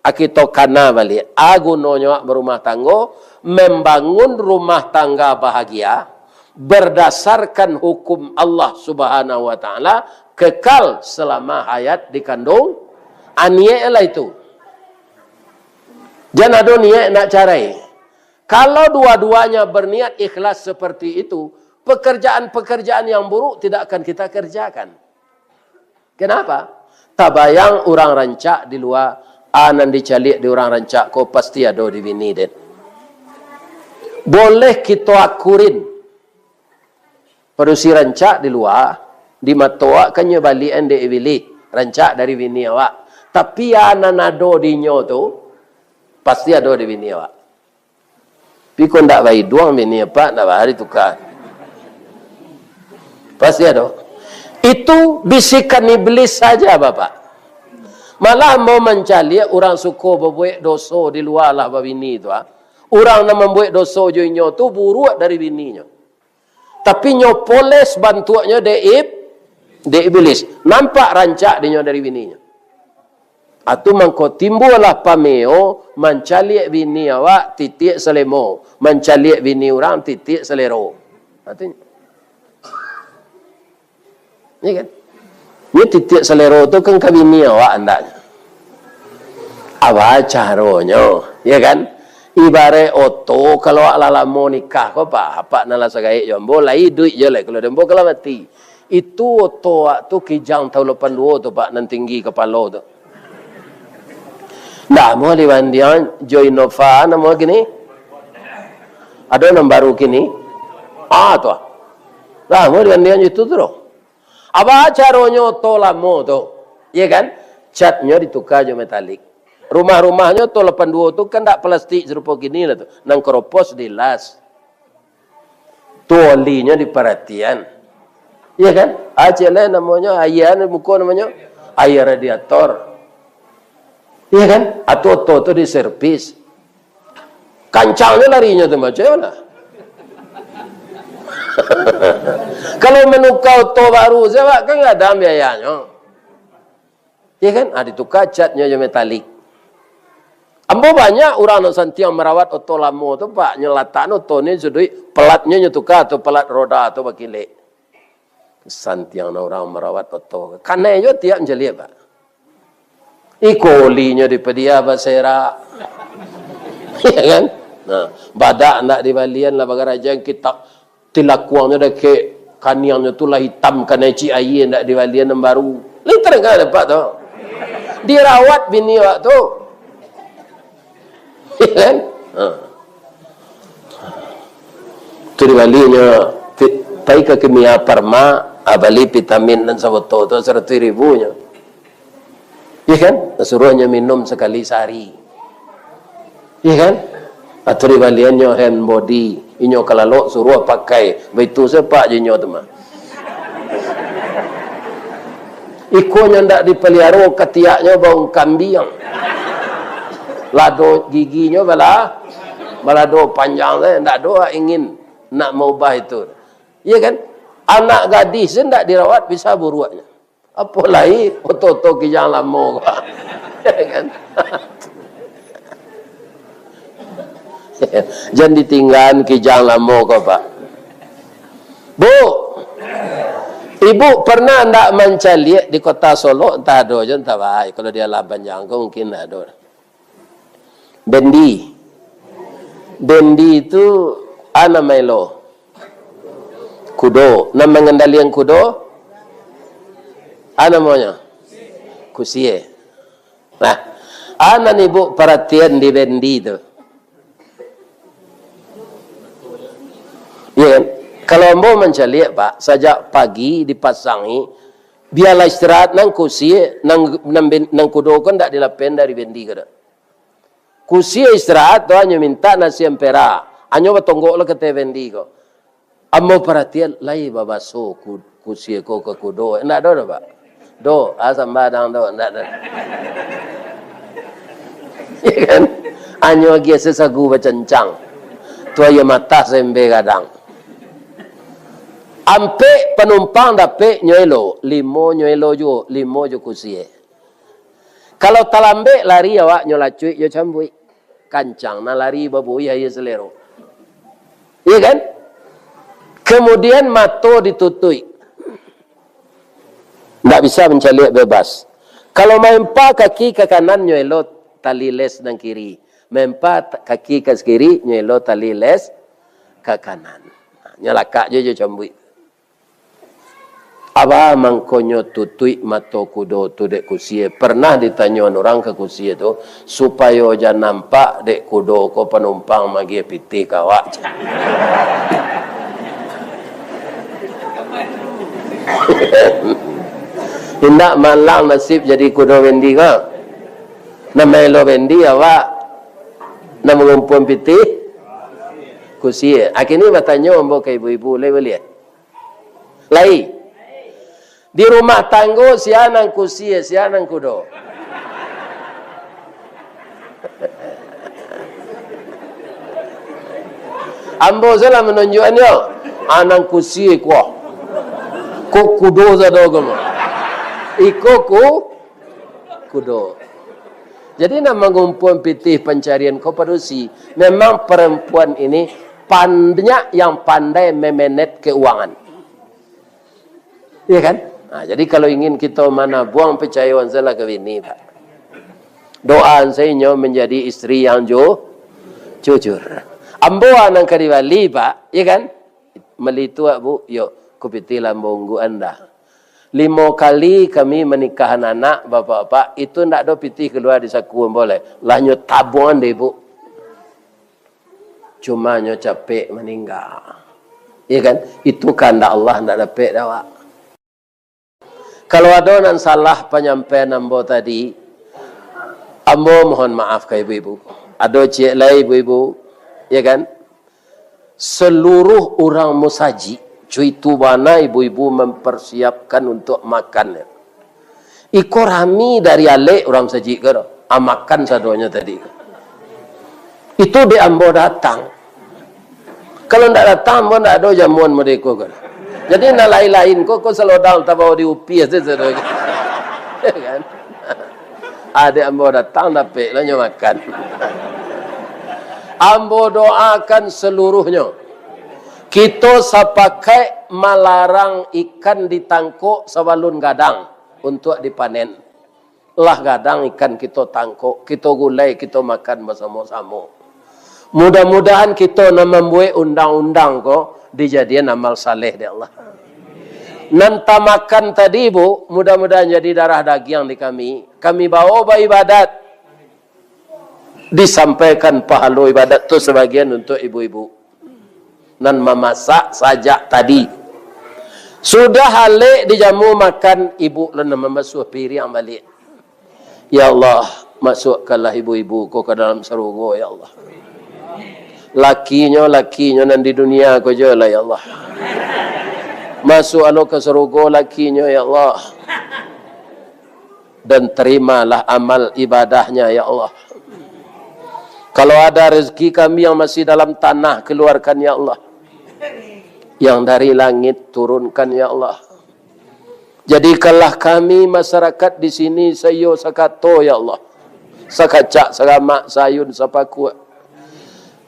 Kita kana balik. Aku nonyo berumah tangga, membangun rumah tangga bahagia berdasarkan hukum Allah Subhanahu wa taala kekal selama hayat dikandung. Aniye lah itu. Jangan ada niat nak carai. Kalau dua-duanya berniat ikhlas seperti itu, pekerjaan-pekerjaan yang buruk tidak akan kita kerjakan. Kenapa? Tabayang orang rancak di luar, anan dicalik di orang rancak, kau pasti ada di bini den. Boleh kita akurin. Produksi rancak di luar, di matoa kan nyo balian de ibili, rancak dari bini awak. Tapi anan ada di nyo tu, pasti ada di bini awak. Tapi kau tak baik doang bini apa, tak bahari tukar. Pasti ada. Itu bisikan iblis saja bapak. Malah mau mencari orang suka berbuat dosa di luar lah bini itu. Orang yang membuat dosa joinyo tu buruk dari bininya. Tapi nyo poles bantuannya de iblis. Nampak rancak dia dari bininya. Atu mangko timbullah pameo mencari bini awak titik selemo, mencari bini orang titik selero. Artinya. Ini kan? Ini titik selero tu kan ke bini awak andaknya. Apa caranya? Ya kan? Ibarat oto kalau ala mau nikah kau apa nala sagai jombo lai duit je lah kalau jombo kalau mati. Itu oto tu kijang tahun 82 tu pak nan tinggi kepala tu. Dah mau dibandian join Nova nama gini. Ada yang baru kini. Tuh. Lah, mau dengan itu terus. Apa caranya to lamo tu? Ya kan? Catnya ditukar je metalik. Rumah-rumahnya to 82 tu kan tak plastik serupa gini lah tu. Nang keropos dilas. Tu olinya diperhatian. Ya kan? Acele namanya air muka namanya air radiator. Ya kan? Atau to di servis. Kancangnya larinya tu macam mana? Kalau menukar to baru saya kan enggak ada biayanya. Ya kan? Ditukar catnya je metalik. Ambo banyak orang nak santiang merawat oto lamo tu pak nyelatan oto ni jadi pelatnya nyetukar atau pelat roda atau bakile. Santiang orang merawat oto. Karena yo tiap menjeli pak. Ikolinya di pedia basera. Ya kan? Nah, badak nak di balian lah bagaraja kita tilakuangnya dah ke kaniangnya tu lah hitam kena ci air nak di balian yang baru. Liter kan dapat tu. Dirawat bini wak tu. Ya kan? Itu di balinya tai ke kimia parma abali vitamin dan saboto tu 100,000 nya. Ya kan? Suruhnya minum sekali sehari. Ya kan? Atau di baliannya hand body. Inyo kalau suruh pakai. Begitu sepak je inyo tu mah. Ikonya ndak dipelihara ketiaknya bau kambing. Lado giginya balado panjang saya ndak doa ingin nak mengubah itu. Ya kan? Anak gadis ndak dirawat bisa buruaknya. Apa lagi oto-oto kijang lama. Ya kan? Jangan ditinggal kijang lama kau pak. Bu, ibu pernah ndak mencaliak di kota Solo? Entah ada je, entah baik. Kalau dia lah panjang kau mungkin ada. Bendi. Bendi itu ana melo. Kudo. Nama mengendalikan kudo? Ana namanya? Kusie. Nah, ana nih bu perhatian di bendi itu. Ya kan? Kalau mau mencaliak pak, sejak pagi dipasangi, biarlah istirahat nang kusie, nang kudo kan tak dilapen dari bendi kada. Kusie istirahat tu hanya minta nasi empera, hanya bertonggok lah kata bendi ko. Amo perhatian lai babaso kusie ko ke kudo, enggak ada pak. Do, asam badang do, enggak ada. Ya kan? Hanya lagi sesagu bercencang, tu aja mata sembe kadang. Ampe penumpang dapat nyoelo, 5 nyoelo jo, 5 jo kusie. Kalau talambe lari awak nyolacui yo cambui. Kancang na lari babui ayo selero. Iya kan? Kemudian mato ditutui. Nggak bisa mencaliak bebas. Kalau mempa kaki ke kanan nyoelo tali les nang kiri. Mempa kaki ke kiri nyoelo tali les ke kanan. Nyolakak jo cambui. Aba mangkonyo tutui mato kudo tu dek kusie. Pernah ditanya orang ke kusie tu supaya jangan nampak dek kudo ko penumpang magi piti kawak. Indak malang nasib jadi kudo bendi ka. Namelo bendi awak nak mengumpul piti kusie. Akhirnya bertanya ambo ke ibu-ibu boleh. Lai. Di rumah tanggo sianang kusie, sianang kudo. Ambo salah menunjukkannya. Anang kusie kuah. Kok kudo zadogama. Iko kudo. Jadi nama ngumpul pitih pencarian koparusi. Memang perempuan ini banyak yang pandai memanage keuangan. Iya kan? Nah, jadi kalau ingin kita mana buang percayaan salah ke bini, Pak. Doa saya menjadi istri yang jujur. Ambo anang kariwali, Pak, ya kan? Melitua Bu, yuk kupiti lambunggu Anda. 5 kali kami menikahan anak, bapak-bapak, itu ndak ada pitih keluar di saku boleh. Lahnya tabungan deh, Bu. Cuma nyo capek meninggal. Iya kan? Itu kehendak Allah, ndak dapat dawak. Kalau ada yang salah penyampaian ambo tadi, ambo mohon maaf ke ibu-ibu. Ada cik lain ibu-ibu, ya kan? Seluruh orang musaji, cuitu bana ibu-ibu mempersiapkan untuk makan. Iko rami dari alek orang saji ke, makan sadonya tadi. Itu di ambo datang. Kalau tidak datang, ambo tidak ada jamuan mereka kan. Jadi nak lain-lain, kok selalu down tak bawa di upi aja sadonya. Ya kan? Ada ambo datang tapi lah makan. Ambo doakan seluruhnya. Kita sepakai melarang ikan ditangkuk sebelum gadang untuk dipanen. Lah gadang ikan kita tangkuk, kita gulai, kita makan bersama-sama. Mudah-mudahan kita nak membuat undang-undang kok dijadikan amal saleh di Allah. Nanti makan tadi bu, mudah-mudahan jadi darah daging di kami. Kami bawa beribadat. Disampaikan pahala ibadat tu sebagian untuk ibu-ibu. Dan memasak sajak tadi. Sudah halik dijamu makan ibu lena membasuh piring balik. Ya Allah, masukkanlah ibu-ibu ko ke dalam surga ya Allah. Lakinya nan di dunia ko je lah ya Allah. Masuk alo ke surga lakinya ya Allah. Dan terimalah amal ibadahnya ya Allah. Kalau ada rezeki kami yang masih dalam tanah, keluarkan ya Allah. Yang dari langit turunkan ya Allah. Jadikanlah kami masyarakat di sini sayo sakato ya Allah. Sakacak, sagamak, sayun, sapaku.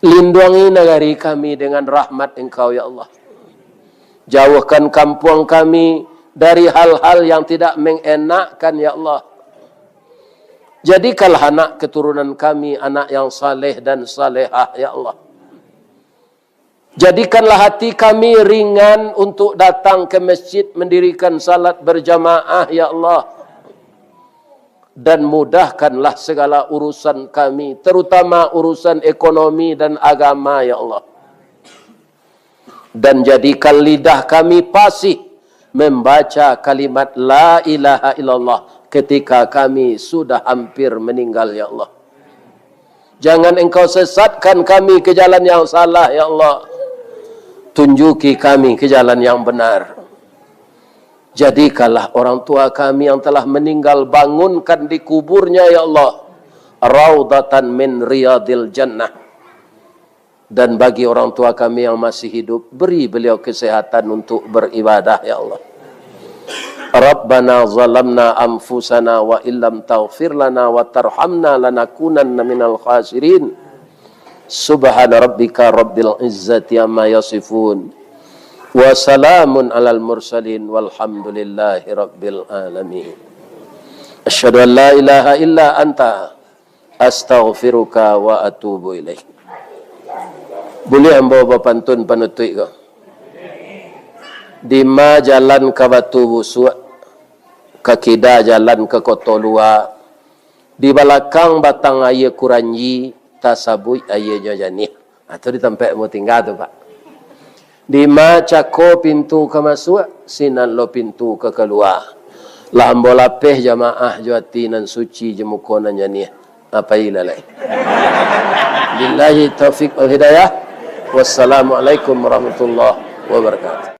Lindungi negeri kami dengan rahmat Engkau ya Allah. Jauhkan kampung kami dari hal-hal yang tidak mengenakkan ya Allah. Jadikanlah anak keturunan kami anak yang saleh dan salehah ya Allah. Jadikanlah hati kami ringan untuk datang ke masjid mendirikan salat berjamaah ya Allah. Dan mudahkanlah segala urusan kami, terutama urusan ekonomi dan agama ya Allah. Dan jadikan lidah kami fasih membaca kalimat la ilaha illallah ketika kami sudah hampir meninggal ya Allah. Jangan Engkau sesatkan kami ke jalan yang salah ya Allah. Tunjuki kami ke jalan yang benar. Jadikanlah orang tua kami yang telah meninggal bangunkan di kuburnya ya Allah. Raudatan min riyadil jannah. Dan bagi orang tua kami yang masih hidup, beri beliau kesehatan untuk beribadah ya Allah. Rabbana zalamna anfusana wa illam taghfir lana wa tarhamna lanakunanna minal khasirin. Subhana rabbika rabbil izzati amma yasifun. Wa salamun alal mursalin walhamdulillahi rabbil alamin. Asyhadu an la ilaha illa anta astaghfiruka wa atubu ilaik. Boleh hamba pantun panutuik kau? Di ma jalan ke Batu Busuk, ke Kida jalan ke Kota Luar, di belakang batang air Kuranji, tasabui air Jojani. Itu di tempat mau tinggal tu Pak. Di ma cako pintu ke masuk, sinan lo pintu ke keluar. Lah hamba lapeh jamaah juati nan suci jemukonan jani. Apa ilalai? Billahi taufiq wal hidayah. Wassalamualaikum warahmatullahi wabarakatuh.